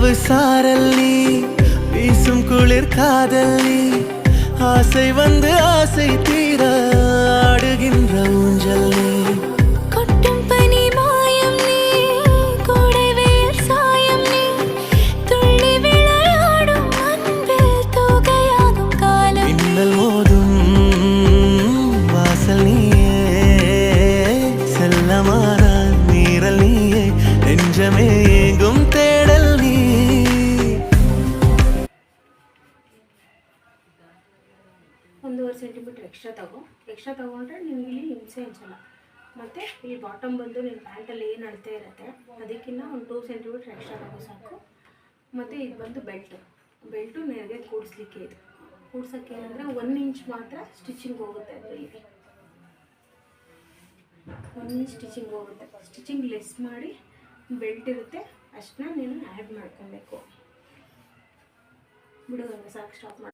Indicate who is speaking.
Speaker 1: நிலவு சாரல்லி வீசும் குளிர் காதல்லி ஆசை வந்து ஆசை தீர ஆடுகின்ற ஊஞ்சல் நீ
Speaker 2: கொட்டும் பனி மாயம் நீ கோடைவேல் சாயம் நீ துள்ளி விளையாடும் அன்பில் தொகையாகும் காலம்
Speaker 1: மின்னல் மோதும் வாசல் நீயே செல்லமான நீரல் நீயே நெஞ்சமே ஏங்கும் தேடல் நீ
Speaker 3: ಒಂದೂವರೆ ಸೆಂಟಿಮೀಟರ್ ಎಕ್ಸ್ಟ್ರಾ ತಗೊಂಡ್ರೆ ನಿನಗೆ ಇಲ್ಲಿ ಹಿಂಸೆ ಅನ್ಸಲ್ಲ. ಮತ್ತು ಈ ಬಾಟಮ್ ಬಂದು ನಿನ್ನ ಪ್ಯಾಂಟಲ್ಲಿ ಏನು ಅಳತೆ ಇರುತ್ತೆ ಅದಕ್ಕಿಂತ ಒಂದು 2 ಸೆಂಟಿಮೀಟರ್ ಎಕ್ಸ್ಟ್ರಾ ತಗೋ ಸಾಕು. ಮತ್ತು ಇದು ಬಂದು ಬೆಲ್ಟು ನಿನಗೆ ಕೂಡಿಸ್ಲಿಕ್ಕೆ ಇದು ಕೂಡ್ಸೋಕ್ಕೆ ಏನಂದರೆ 1 ಇಂಚ್ ಮಾತ್ರ ಸ್ಟಿಚಿಂಗ್ ಹೋಗುತ್ತೆ. ಅದರಲ್ಲಿ 1 ಇಂಚ್ ಸ್ಟಿಚಿಂಗ್ ಹೋಗುತ್ತೆ. ಸ್ಟಿಚಿಂಗ್ ಲೆಸ್ ಮಾಡಿ ಬೆಲ್ಟ್ ಇರುತ್ತೆ ಅಷ್ಟನ್ನ ನೀನು ಆ್ಯಡ್ ಮಾಡ್ಕೊಬೇಕು. ಬಿಡು, ಸಾಕು, ಸ್ಟಾಪ್ ಮಾಡಿ.